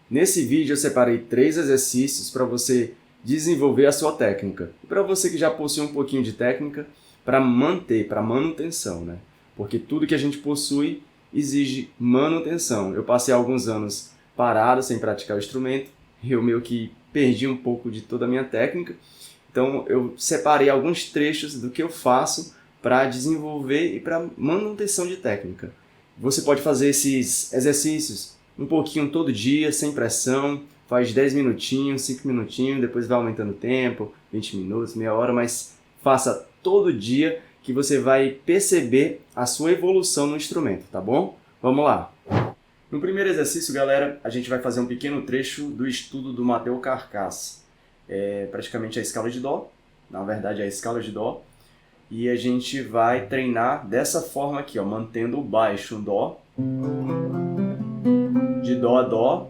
Nesse vídeo eu separei 3 exercícios para você desenvolver a sua técnica. E para você que já possui um pouquinho de técnica, para manter, para manutenção, né? Porque tudo que a gente possui exige manutenção. Eu passei alguns anos parado, sem praticar o instrumento, e eu meio que perdi um pouco de toda a minha técnica. Então eu separei alguns trechos do que eu faço para desenvolver e para manutenção de técnica. Você pode fazer esses exercícios um pouquinho todo dia, sem pressão, faz 10 minutinhos, 5 minutinhos, depois vai aumentando o tempo, 20 minutos, meia hora, mas faça todo dia que você vai perceber a sua evolução no instrumento, tá bom? Vamos lá! No primeiro exercício, galera, a gente vai fazer um pequeno trecho do estudo do Mateo Carcasse. É praticamente a escala de Dó, na verdade é a escala de Dó, e a gente vai treinar dessa forma aqui, ó, mantendo o baixo Dó, de Dó a Dó,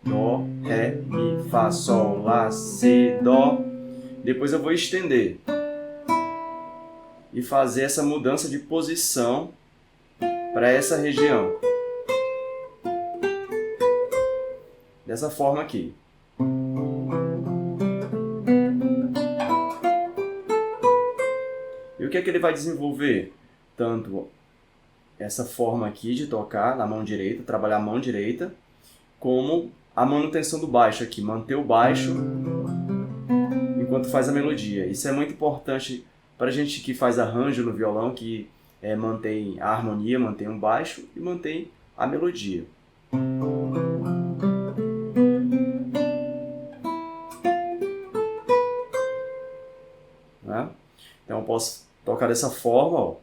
Dó, Ré, Mi, Fá, Sol, Lá, Si, Dó. Depois eu vou estender e fazer essa mudança de posição para essa região. Dessa forma aqui. E o que é que ele vai desenvolver? Tanto essa forma aqui de tocar na mão direita, trabalhar a mão direita, como a manutenção do baixo aqui, manter o baixo enquanto faz a melodia. Isso é muito importante para a gente que faz arranjo no violão, que mantém a harmonia, mantém o baixo e mantém a melodia. Né? Então eu posso tocar dessa forma, ó.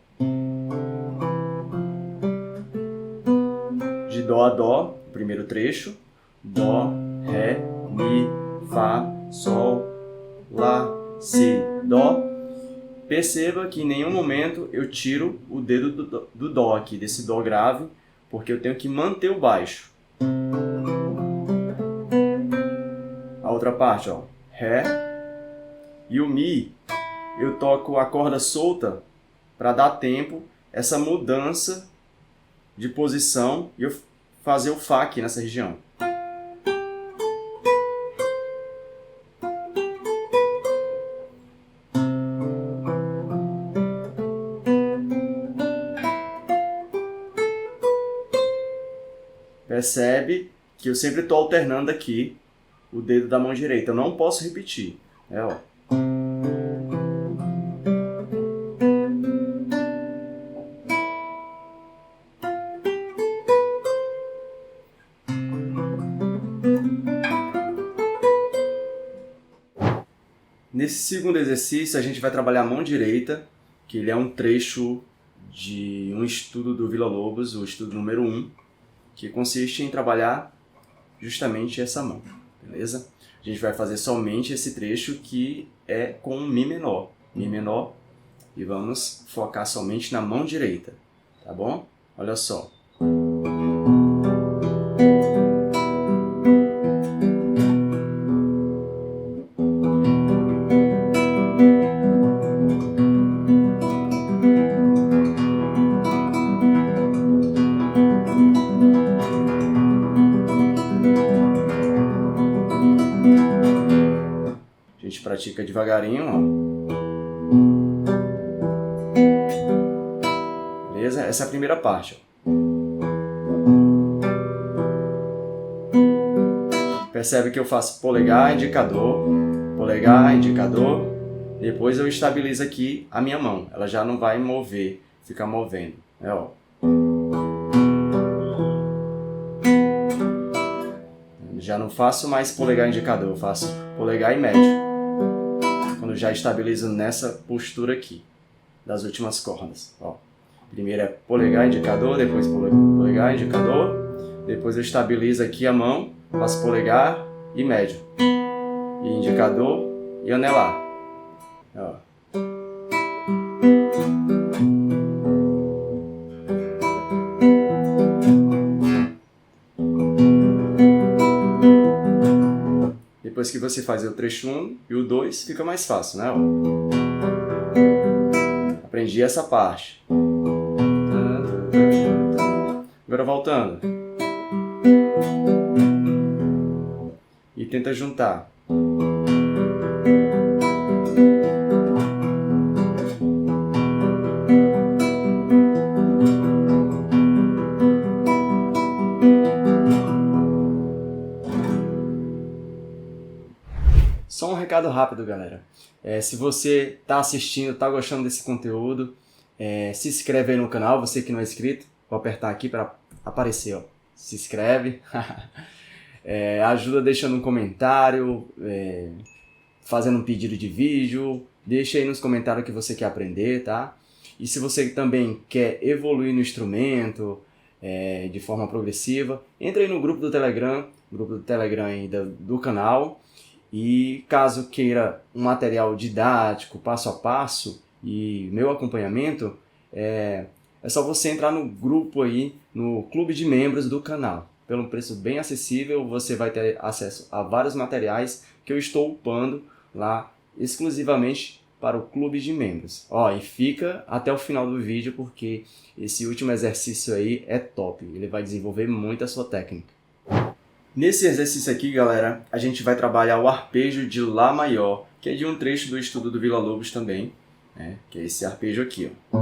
De Dó a Dó, o primeiro trecho, Dó, Ré, Mi, Fá, Sol, Lá, Si, Dó. Perceba que em nenhum momento eu tiro o dedo do Dó aqui, desse Dó grave, porque eu tenho que manter o baixo. A outra parte, ó, Ré e o Mi, eu toco a corda solta para dar tempo essa mudança de posição e eu fazer o Fá aqui nessa região. Percebe que eu sempre estou alternando aqui o dedo da mão direita. Eu não posso repetir. Ó. Nesse segundo exercício, a gente vai trabalhar a mão direita, que ele é um trecho de um estudo do Villa-Lobos, o estudo número 1, que consiste em trabalhar justamente essa mão, beleza? A gente vai fazer somente esse trecho que é com Mi menor, e vamos focar somente na mão direita, tá bom? Olha só. A gente pratica devagarinho, ó. Beleza? Essa é a primeira parte, ó. Percebe que eu faço polegar, indicador, depois eu estabilizo aqui a minha mão. Ela já não vai mover, ficar movendo, né, ó. Já não faço mais polegar, indicador, eu faço polegar e médio. Quando eu já estabilizo nessa postura aqui, das últimas cordas, ó. Primeiro é polegar, indicador, depois polegar, indicador, depois eu estabilizo aqui a mão, faço polegar e médio, e indicador e anelar, ó. Depois que você faz o trecho 1 e o 2, fica mais fácil, né? Ó. Aprendi essa parte. Agora voltando. tenta juntar. Só um recado rápido, galera. Se você está assistindo, está gostando desse conteúdo, se inscreve aí no canal, você que não é inscrito. Vou apertar aqui para aparecer, ó. Se inscreve. Ajuda deixando um comentário, fazendo um pedido de vídeo. Deixa aí nos comentários o que você quer aprender, tá? E se você também quer evoluir no instrumento de forma progressiva, entra aí no grupo do Telegram aí do canal. E caso queira um material didático, passo a passo e meu acompanhamento, é só você entrar no grupo aí, no clube de membros do canal. Pelo um preço bem acessível, você vai ter acesso a vários materiais que eu estou upando lá exclusivamente para o clube de membros. E fica até o final do vídeo porque esse último exercício aí é top. Ele vai desenvolver muito a sua técnica. Nesse exercício aqui, galera, a gente vai trabalhar o arpejo de Lá maior, que é de um trecho do estudo do Villa-Lobos também, né? Que é esse arpejo aqui, ó.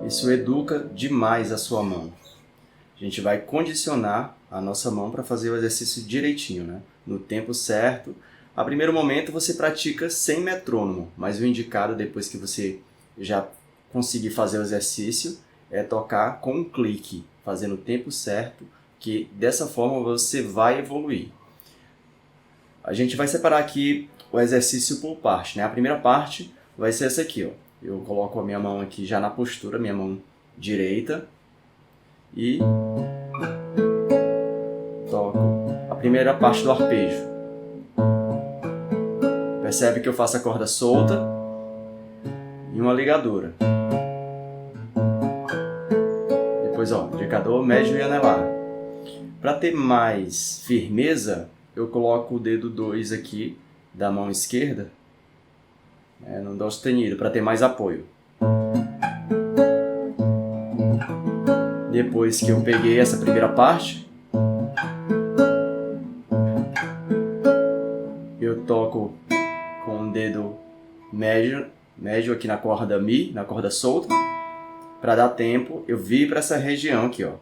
Isso educa demais a sua mão. A gente vai condicionar a nossa mão para fazer o exercício direitinho, né? No tempo certo. A primeiro momento você pratica sem metrônomo, mas o indicado depois que você já conseguir fazer o exercício é tocar com um clique, fazendo o tempo certo, que dessa forma você vai evoluir. A gente vai separar aqui o exercício por parte, né? A primeira parte vai ser essa aqui, ó. Eu coloco a minha mão aqui já na postura, minha mão direita, e toco a primeira parte do arpejo. Percebe que eu faço a corda solta e uma ligadura. Depois, indicador, médio e anelar. Para ter mais firmeza, eu coloco o dedo 2 aqui da mão esquerda no dó sustenido, para ter mais apoio. Depois que eu peguei essa primeira parte, eu toco com o dedo médio aqui na corda Mi, na corda solta. Para dar tempo, eu vir para essa região aqui, ó.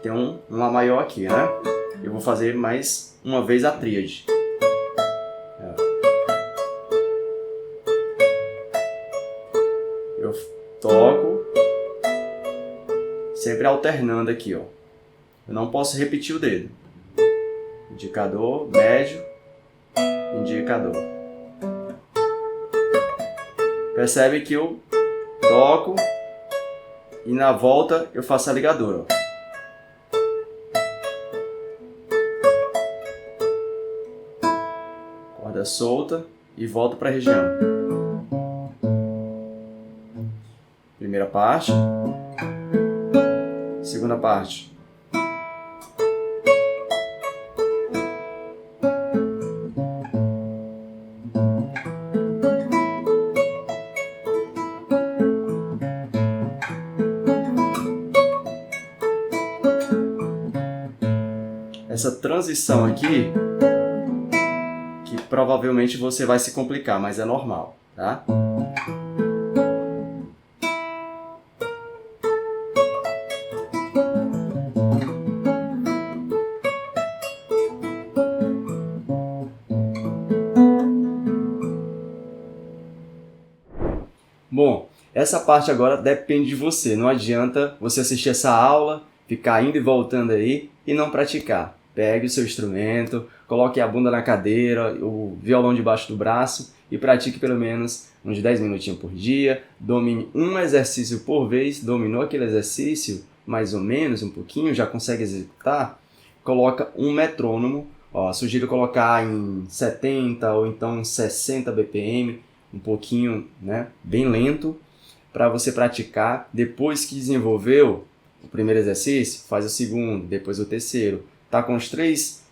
Tem um Lá maior aqui, né? Eu vou fazer mais uma vez a tríade. Eu toco, sempre alternando aqui, ó. Eu não posso repetir o dedo. Indicador, médio, indicador. Percebe que eu toco e na volta eu faço a ligadura, ó. Corda solta e volto para a região. Primeira parte. Segunda parte. Essa transição aqui, que provavelmente você vai se complicar, mas é normal, tá? Bom, essa parte agora depende de você. Não adianta você assistir essa aula, ficar indo e voltando aí e não praticar. Pegue o seu instrumento, coloque a bunda na cadeira, o violão debaixo do braço e pratique pelo menos uns 10 minutinhos por dia. Domine um exercício por vez. Dominou aquele exercício, mais ou menos, um pouquinho, já consegue executar? Coloca um metrônomo. Sugiro colocar em 70 ou então 60 BPM, um pouquinho, né, bem lento, para você praticar. Depois que desenvolveu o primeiro exercício, faz o segundo, depois o terceiro. tá com os 3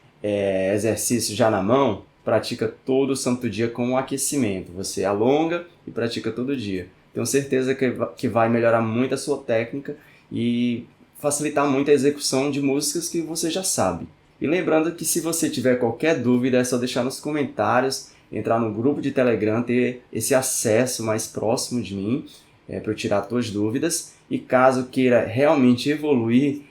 exercícios já na mão, pratica todo santo dia com um aquecimento. Você alonga e pratica todo dia. Tenho certeza que vai melhorar muito a sua técnica e facilitar muito a execução de músicas que você já sabe. E lembrando que se você tiver qualquer dúvida, é só deixar nos comentários, entrar no grupo de Telegram, ter esse acesso mais próximo de mim, para eu tirar as suas dúvidas. E caso queira realmente evoluir,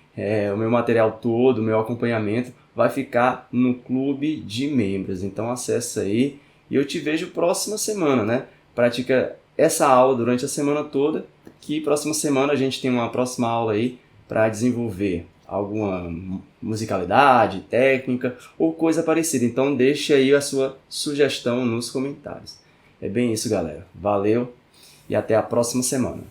o meu material todo, o meu acompanhamento, vai ficar no clube de membros. Então acessa aí e eu te vejo próxima semana, né? Pratica essa aula durante a semana toda, que próxima semana a gente tem uma próxima aula aí para desenvolver alguma musicalidade, técnica ou coisa parecida. Então deixe aí a sua sugestão nos comentários. É bem isso, galera. Valeu e até a próxima semana.